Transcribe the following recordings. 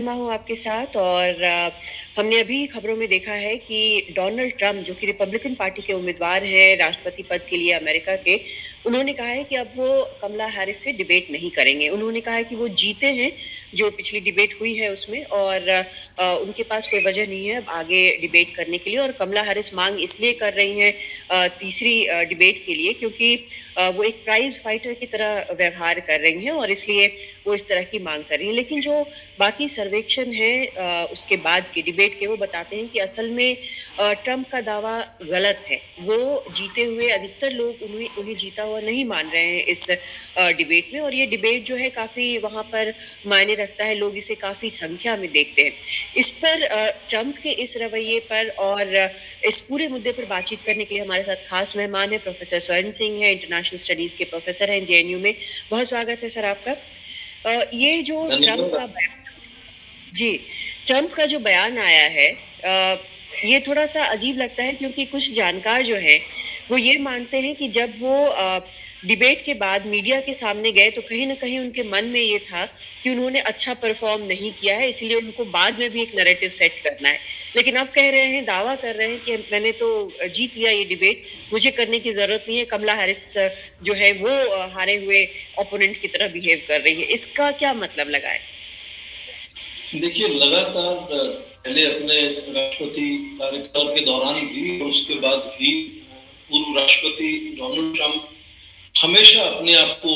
मैं हूँ आपके साथ और हमने अभी खबरों में देखा है कि डोनाल्ड ट्रंप जो कि रिपब्लिकन पार्टी के उम्मीदवार हैं राष्ट्रपति पद के लिए अमेरिका के, उन्होंने कहा है कि अब वो कमला हैरिस से डिबेट नहीं करेंगे। उन्होंने कहा है कि वो जीते हैं जो पिछली डिबेट हुई है उसमें, और उनके पास कोई वजह नहीं है अब आगे डिबेट करने के लिए। और कमला हैरिस मांग इसलिए कर रही हैं तीसरी डिबेट के लिए, क्योंकि वो एक प्राइज फाइटर की तरह व्यवहार कर रही हैं और इसलिए वो इस तरह की मांग कर रही हैं। लेकिन जो बाकी सर्वेक्षण है उसके बाद के डिबेट के, वो बताते हैं कि असल में ट्रंप का दावा गलत है। वो जीते हुए, अधिकतर लोग उन्हें उन्हें जीता हुआ नहीं मान रहे हैं इस डिबेट में। और ये डिबेट जो है काफी वहां पर मायने रखता है, लोग इसे काफी संख्या में देखते हैं। इस पर ट्रंप के इस रवैये पर और इस पूरे मुद्दे पर बातचीत करने के लिए हमारे साथ खास मेहमान है प्रोफेसर स्वर्ण सिंह है, इंटरनेशनल स्टडीज के प्रोफेसर हैं जेएनयू में। बहुत स्वागत है सर आपका। ये जो ट्रंप का जी, ट्रंप का जो बयान आया है, ये थोड़ा-सा अजीब लगता है, क्योंकि कुछ जानकार जो हैं, वो ये मानते हैं कि जब वो डिबेट के बाद मीडिया के सामने गए, तो कहीं न कहीं उनके मन में ये था कि उन्होंने अच्छा परफ़ॉर्म नहीं किया है, इसलिए उनको बाद में भी एक नैरेटिव सेट करना है। लेकिन अब कह रहे हैं, दावा कर रहे हैं कि मैंने तो जीत लिया ये डिबेट, मुझे करने की ज़रूरत नहीं है। कमला हैरिस जो है वो हारे हुए ओपोनेंट की तरह बिहेव कर रही है। इसका क्या मतलब लगाएँ? देखिए, लगातार पहले अपने राष्ट्रपति कार्यकाल के दौरान भी और उसके बाद भी पूर्व राष्ट्रपति डोनाल्ड ट्रंप हमेशा अपने आप को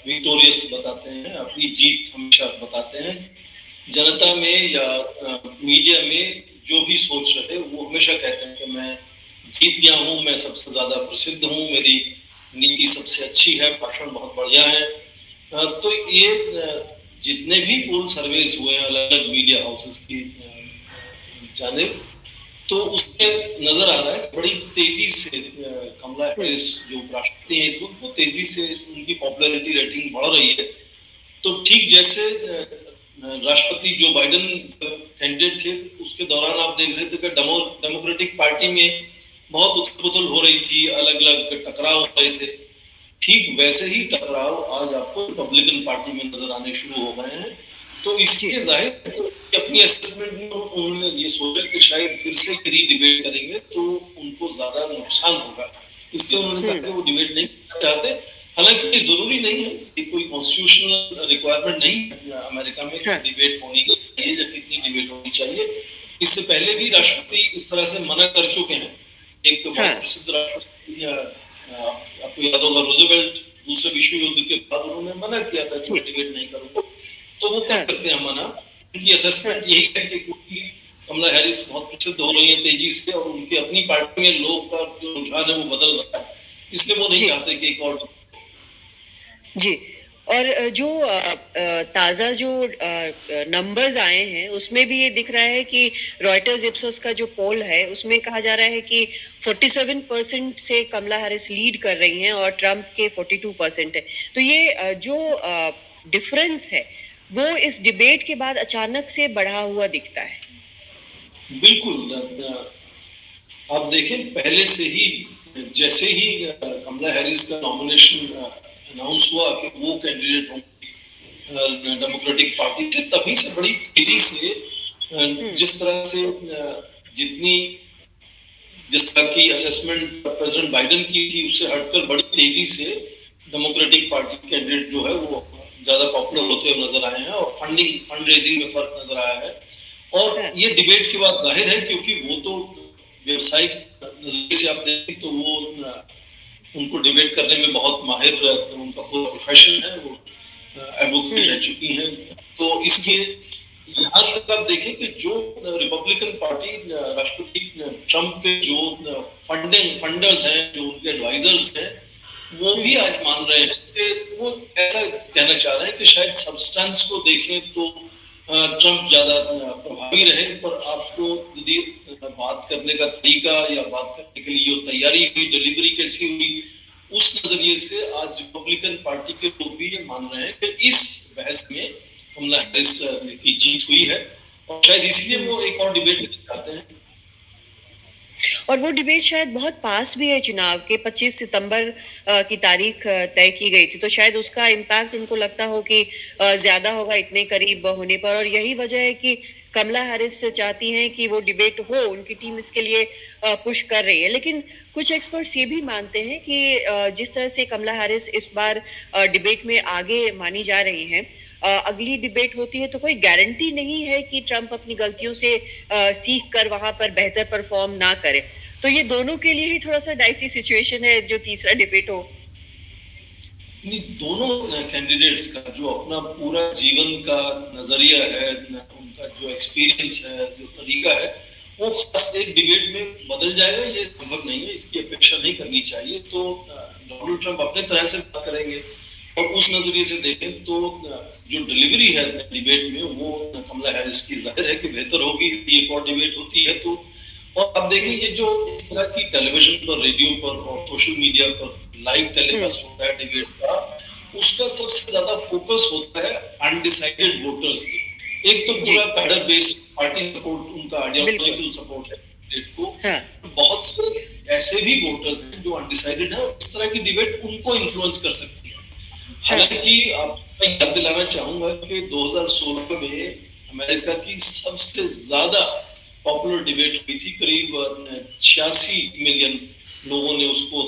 विक्टोरियस बताते हैं, अपनी जीत हमेशा बताते हैं। जनता में या मीडिया में जो भी सोच रहे वो हमेशा कहते हैं कि मैं जीत गया हूँ, मैं सबसे ज्यादा प्रसिद्ध हूँ, मेरी नीति सबसे अच्छी है, भाषण बहुत बढ़िया है। तो ये जितने भी पोल सर्वेज हुए हैं अलग अलग मीडिया हाउसेस की जानिब, तो उसमें नजर आ रहा है कि बड़ी तेजी से कमला हैरिस जो राष्ट्रपति है इस वक्त, वो तेजी से उनकी पॉपुलैरिटी रेटिंग बढ़ रही है। तो ठीक जैसे राष्ट्रपति जो बाइडेन कैंडिडेट थे उसके दौरान आप देख रहे थे कि डेमोक्रेटिक पार्टी में बहुत उथल-पुथल हो रही थी, अलग अलग टकराव हो रहे थे। ठीक वैसे ही टकराव आज आपको रिपब्लिकन पार्टी में नजर आने शुरू हो गए हैं। तो इसके जाहिर अपनी असेसमेंट में उन्होंने ये सोचा कि शायद फिर से यदि डिबेट करेंगे तो उनको ज्यादा नुकसान होगा, इसलिए उन्होंने कहा कि वो डिबेट नहीं करना चाहते। हालांकि ये जरूरी नहीं है, ये कोई कॉन्स्टिट्यूशनल रिक्वायरमेंट नहीं है अमेरिका में कि डिबेट होनी चाहिए या कितनी डिबेट होनी चाहिए। इससे पहले भी राष्ट्रपति इस तरह से मना कर चुके हैं। एक बहुत प्रसिद्ध राष्ट्रपति आपको याद होगा, रूजवेल्ट दूसरे विश्व युद्ध के बाद उन्होंने मना किया था कि मैं डिबेट नहीं करूंगा। तो वो कर सकते हैं मना। उनकी असेसमेंट यही है कि क्योंकि कमला हैरिस बहुत प्रसिद्ध हो रही है तेजी से और उनकी अपनी पार्टी में लोग का जो रुझान है वो बदल रहा है, इसलिए वो नहीं चाहते कि एक और जी। और जो ताज़ा जो नंबर्स आए हैं उसमें भी ये दिख रहा है कि रॉयटर्स इप्सोस का जो पोल है उसमें कहा जा रहा है कि 47% से कमला हैरिस लीड कर रही हैं और ट्रंप के 42% है। तो ये जो डिफरेंस है वो इस डिबेट के बाद अचानक से बढ़ा हुआ दिखता है। बिल्कुल, आप देखें पहले से ही जैसे ही कमला हैरिस का नॉमिनेशन अनाउंस हुआ कि वो कैंडिडेट होंगी डेमोक्रेटिक पार्टी से, तभी से बड़ी तेजी से जिस तरह से जिस तरह की असेसमेंट प्रेसिडेंट बाइडेन की थी उससे हटकर बड़ी तेजी से डेमोक्रेटिक पार्टी कैंडिडेट जो है वो ज्यादा पॉपुलर होते हुए नजर आए हैं और फंड रेजिंग में फर्क नजर आया है। और ये डिबेट की बात जाहिर है क्योंकि वो तो व्यवसायिक नजरिए से आप देखें तो वो उनको डिबेट करने में बहुत माहिर, उनका पूरा प्रोफेशन है, वो एडवोकेट रह चुकी हैं। तो इसके यहाँ तक आप देखें कि जो रिपब्लिकन पार्टी राष्ट्रपति ट्रंप के जो फंडर्स हैं, जो उनके एडवाइजर्स हैं, वो भी आज मान रहे हैं कि वो ऐसा कहना चाह रहे हैं कि शायद सब्सटेंस को देखें तो ट्रंप ज्यादा प्रभावी रहे, पर आपको यदि बात करने का तरीका या बात करने के लिए जो तैयारी हुई, डिलीवरी कैसी हुई, उस नजरिए से आज रिपब्लिकन पार्टी के लोग भी ये मान रहे हैं कि इस बहस में कमला हैरिस की जीत हुई है और शायद इसलिए वो एक और डिबेट नहीं चाहते हैं। और वो डिबेट शायद बहुत पास भी है चुनाव के 25 सितंबर की तारीख तय की गई थी, तो शायद उसका इम्पैक्ट उनको लगता हो कि ज्यादा होगा इतने करीब होने पर, और यही वजह है कि कमला हैरिस चाहती हैं कि वो डिबेट हो, उनकी टीम इसके लिए पुश कर रही है। लेकिन कुछ एक्सपर्ट्स ये भी मानते हैं कि जिस तरह से कमला हैरिस इस बार डिबेट में आगे मानी जा रही हैं, अगली डिबेट होती है तो कोई गारंटी नहीं है कि ट्रंप अपनी गलतियों से सीख कर वहां पर बेहतर परफॉर्म ना करे। तो ये दोनों के लिए ही थोड़ा सा डाइसी सिचुएशन है जो तीसरा डिबेट हो। दोनों कैंडिडेट्स का जो अपना पूरा जीवन का नजरिया है, उनका जो एक्सपीरियंस है, जो तरीका है, वो खास एक डिबेट में बदल जाएगा, ये संभव नहीं है, इसकी अपेक्षा नहीं करनी चाहिए। तो डोनाल्ड ट्रंप अपने तरह से बात करेंगे और उस नजरिए से देखें तो जो डिलीवरी है डिबेट में वो कमला हैरिस की जाहिर है कि बेहतर होगी। एक और डिबेट होती है तो, और अब देखिए ये जो इस तरह की टेलीविजन पर, रेडियो पर और सोशल मीडिया पर लाइव टेलीकास्ट होता है डिबेट का, उसका सबसे ज्यादा फोकस होता है अनडिसाइडेड वोटर्स के। एक तो पूरा कैडर बेस्ड पार्टी सपोर्ट, उनका आइडियोलॉजिकल सपोर्ट है डिबेट को। हाँ। बहुत से ऐसे भी वोटर्स हैं जो अनडिसाइडेड है, और इस तरह की डिबेट उनको इन्फ्लुएंस कर सकती है। हालांकि आपको याद दिलाना चाहूंगा कि 2016 में अमेरिका की सबसे ज्यादा पॉपुलर डिबेट हुई थी, करीब 86 मिलियन लोगों ने उसको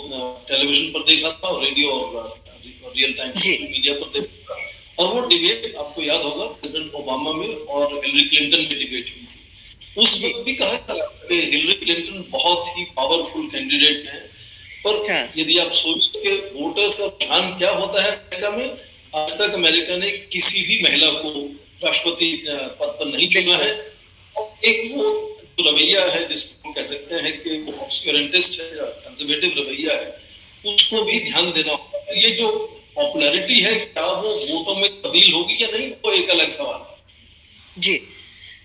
टेलीविजन पर देखा था और रेडियो और रियल टाइम सोशल मीडिया पर देखा था। और वो डिबेट आपको याद होगा प्रेसिडेंट ओबामा में और हिलरी क्लिंटन में डिबेट हुई थी। उस वक्त भी कहा था कि हिलरी क्लिंटन बहुत ही पावरफुल कैंडिडेट है, पर यदि आप सोचें कि वोटर्स का ध्यान क्या होता है अमेरिका में, आज तक अमेरिका ने किसी भी महिला को राष्ट्रपति पद पर नहीं चुना है। और एक वो जो रवैया है जिसको कह सकते हैं कि वो ऑब्सक्यूरेंटिस्ट है या कंजर्वेटिव रवैया है, उसको भी ध्यान देना होगा। ये जो पॉपुलैरिटी है क्या वो वोटों में तब्दील होगी या नहीं, वो एक अलग सवाल है। जी,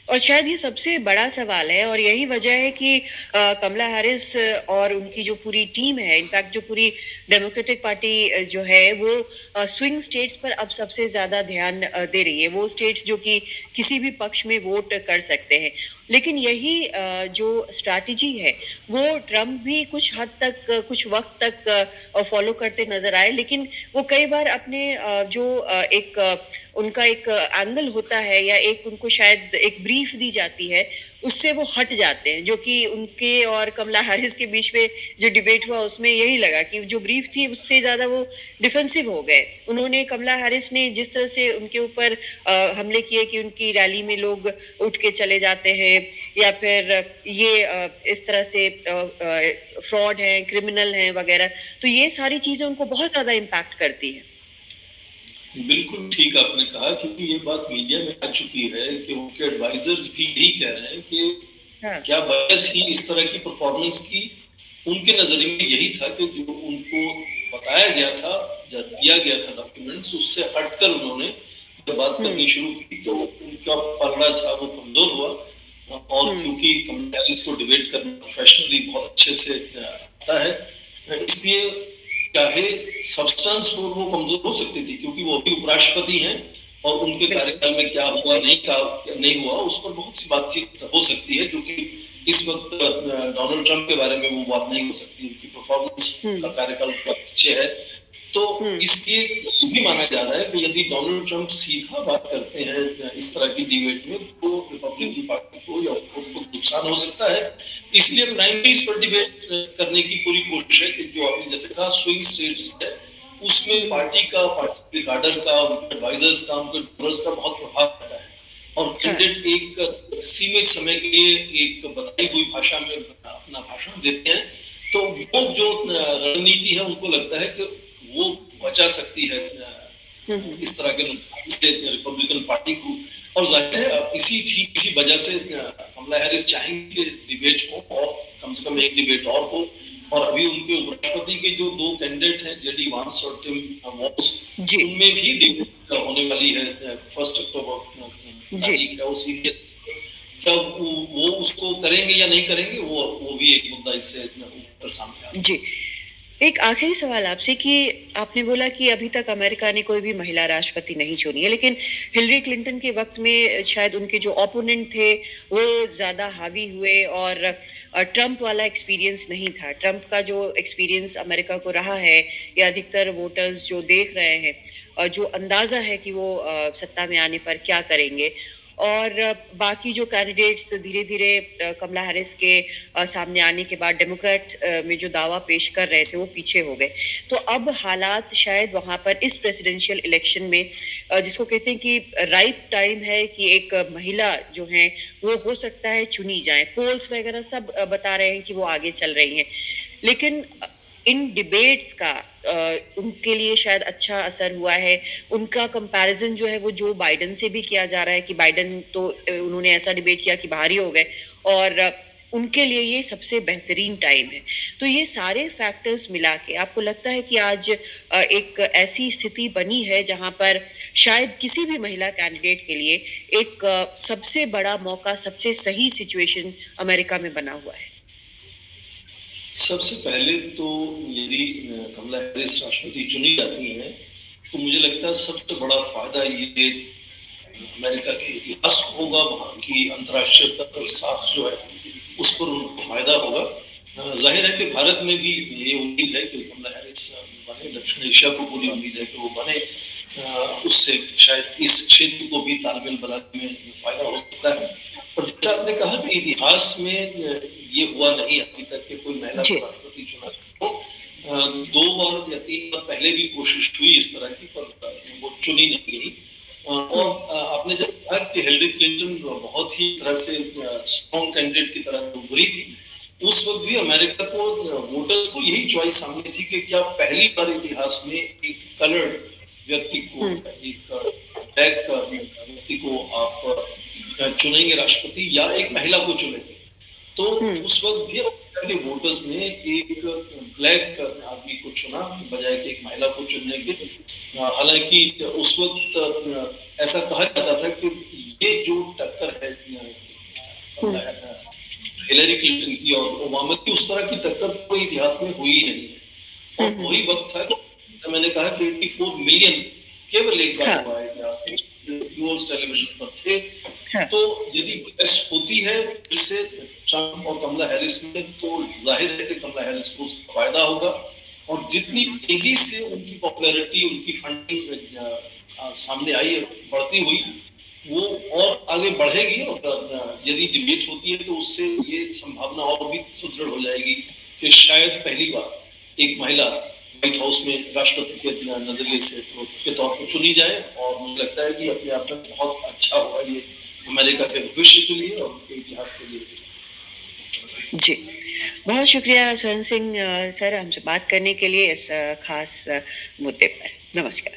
और शायद ये सबसे बड़ा सवाल है, और यही वजह है कि कमला हैरिस और उनकी जो पूरी टीम है, इनफैक्ट जो पूरी डेमोक्रेटिक पार्टी जो है, वो स्विंग स्टेट्स पर अब सबसे ज्यादा ध्यान दे रही है। वो स्टेट्स जो कि किसी भी पक्ष में वोट कर सकते हैं। लेकिन यही जो स्ट्रैटेजी है वो ट्रम्प भी कुछ हद तक, कुछ वक्त तक फॉलो करते नजर आए। लेकिन वो कई बार अपने जो एक उनका एक एंगल होता है या एक उनको शायद एक ब्रीफ दी जाती है, उससे वो हट जाते हैं। जो कि उनके और कमला हैरिस के बीच में जो डिबेट हुआ उसमें यही लगा कि जो ब्रीफ थी उससे ज्यादा वो डिफेंसिव हो गए। उन्होंने, कमला हैरिस ने जिस तरह से उनके ऊपर हमले किए कि उनकी रैली में लोग उठ के चले जाते हैं, या फिर ये इस तरह से फ्रॉड हैं, क्रिमिनल हैं वगैरह, तो ये सारी चीजें उनको बहुत ज्यादा इम्पैक्ट करती है। बिल्कुल ठीक आपने कहा, क्योंकि ये बात मीडिया में आ चुकी है कि उनके एडवाइजर्स भी यही कह रहे हैं कि क्या वजह थी इस तरह की परफॉर्मेंस की। उनके नजरिए में यही था कि जो उनको बताया गया था, जब दिया गया था डॉक्यूमेंट्स, उससे हटकर उन्होंने जब बात करनी शुरू की तो उनका पलड़ा था वो कमजोर हुआ। और क्योंकि कमला हैरिस को डिबेट करना प्रोफेशनली बहुत अच्छे से आता है, इसलिए चाहे सब्सटेंस वो कमजोर हो सकती थी, क्योंकि वो अभी उपराष्ट्रपति हैं और उनके कार्यकाल में क्या हुआ नहीं हुआ उस पर बहुत सी बातचीत हो सकती है, जो कि इस वक्त डोनाल्ड ट्रंप के बारे में वो बात नहीं हो सकती। उनकी परफॉर्मेंस का कार्यकाल बहुत अच्छे है, तो इसलिए भी माना जा रहा है कि यदि डोनाल्ड ट्रंप सीधा बात करते हैं इस तरह की डिबेट में तो रिपब्लिकन पार्टी को या उनको नुकसान हो सकता है। इसलिए प्राइमरीज पर डिबेट करने की पूरी कोशिश है कि जो आपने जैसे कहा स्विंग स्टेट्स है, उसमें पार्टी का, पार्टी के कार्डर का, उनके एडवाइजर्स का, उनके डोनर्स का बहुत प्रभाव रहता है। और कैंडिडेट एक सीमित समय के लिए एक बताई हुई भाषा में अपना भाषण देते हैं, तो वो जो रणनीति है उनको लगता है कि वो बचा सकती है इस तरह के नुकसान से रिपब्लिकन पार्टी को। और जाहिर है इसी वजह से कमला हैरिस चाहेंगे डिबेट हो और कम से कम एक डिबेट और हो। और अभी उनके उपराष्ट्रपति के जो दो कैंडिडेट हैं, जेडी वांस और टिम वॉल्स, उनमें भी डिबेट होने वाली है 1 अक्टूबर तारीख है उसी के। क्या वो उसको करेंगे या नहीं करेंगे, वो भी एक मुद्दा इससे ऊपर सामने आता है। जी, एक आखिरी सवाल आपसे कि आपने बोला कि अभी तक अमेरिका ने कोई भी महिला राष्ट्रपति नहीं चुनी है, लेकिन हिलरी क्लिंटन के वक्त में शायद उनके जो ओपोनेंट थे वो ज्यादा हावी हुए और ट्रंप वाला एक्सपीरियंस नहीं था। ट्रंप का जो एक्सपीरियंस अमेरिका को रहा है या अधिकतर वोटर्स जो देख रहे हैं जो अंदाजा है कि वो सत्ता में आने पर क्या करेंगे और बाकी जो कैंडिडेट्स धीरे धीरे कमला हैरिस के सामने आने के बाद डेमोक्रेट में जो दावा पेश कर रहे थे वो पीछे हो गए। तो अब हालात शायद वहां पर इस प्रेसिडेंशियल इलेक्शन में जिसको कहते हैं कि राइट टाइम है कि एक महिला जो है वो हो सकता है चुनी जाए। पोल्स वगैरह सब बता रहे हैं कि वो आगे चल रही हैं, लेकिन इन डिबेट्स का उनके लिए शायद अच्छा असर हुआ है। उनका कंपैरिजन जो है वो जो बाइडेन से भी किया जा रहा है कि बाइडेन तो उन्होंने ऐसा डिबेट किया कि बाहर ही हो गए और उनके लिए ये सबसे बेहतरीन टाइम है। तो ये सारे फैक्टर्स मिला के आपको लगता है कि आज एक ऐसी स्थिति बनी है जहां पर शायद किसी भी महिला कैंडिडेट के लिए एक सबसे बड़ा मौका, सबसे सही सिचुएशन अमेरिका में बना हुआ है? सबसे पहले तो यदि कमला हैरिस राष्ट्रपति चुनी जाती हैं तो मुझे लगता है सबसे बड़ा फायदा ये अमेरिका के इतिहास को होगा, वहाँ की अंतर्राष्ट्रीय स्तर पर साख जो है उस पर उनको फायदा होगा। जाहिर है कि भारत में भी ये उम्मीद है कि कमला हैरिस बने, दक्षिण एशिया को पूरी उम्मीद है कि वो बने। उससे शायद इस क्षेत्र को भी तालमेल बनाने में फायदा हो सकता है। और जैसा आपने कहा कि इतिहास में ये हुआ नहीं अभी तक कि कोई महिला को राष्ट्रपति चुना। तो 2 बार या 3 बार पहले भी कोशिश हुई इस तरह की, पर वो चुनी नहीं गई। और आपने जब कहा कि हिलरी क्लिंटन बहुत ही तरह से स्ट्रॉन्ग कैंडिडेट की तरह उभरी थी, उस वक्त भी अमेरिका को वोटर्स को यही चॉइस सामने थी कि क्या पहली बार इतिहास में एक कलर्ड व्यक्ति को, एक ब्लैक व्यक्ति को आप चुनेंगे राष्ट्रपति या एक महिला को चुनेंगे। तो उस वक्त भी अमेरिका के वोटर्स ने एक ब्लैक आदमी को चुना बजाय कि एक महिला को चुनने के। हालांकि उस वक्त ऐसा कहा जाता था कि ये जो टक्कर है हिलरी क्लिंटन की और ओबामा की, उस तरह की टक्कर कोई इतिहास में हुई ही नहीं है। और वही वक्त था जैसे मैंने कहा कि 84 मिलियन केवल एक बार हुआ है इतिहास में, व्यूअर्स टेलीविजन पर थे। तो यदि बहस होती है इससे ट्रंप और कमला हैरिस में, तो जाहिर है कि कमला हैरिस को फायदा होगा। और जितनी तेजी से उनकी पॉपुलैरिटी, उनकी फंडिंग सामने आई, बढ़ती हुई, वो और आगे बढ़ेगी। और यदि डिबेट होती है तो उससे ये संभावना और भी सुदृढ़ हो जाएगी कि शायद पहली बार एक महिला व्हाइट हाउस में राष्ट्रपति के नजरिए से के तौर पर चुनी जाए। और मुझे लगता है कि अपने आप में बहुत अच्छा होगा ये अमेरिका के भविष्य के लिए और उनके इतिहास के लिए। जी, बहुत शुक्रिया स्वर्ण सिंह सर हमसे बात करने के लिए इस खास मुद्दे पर। नमस्कार।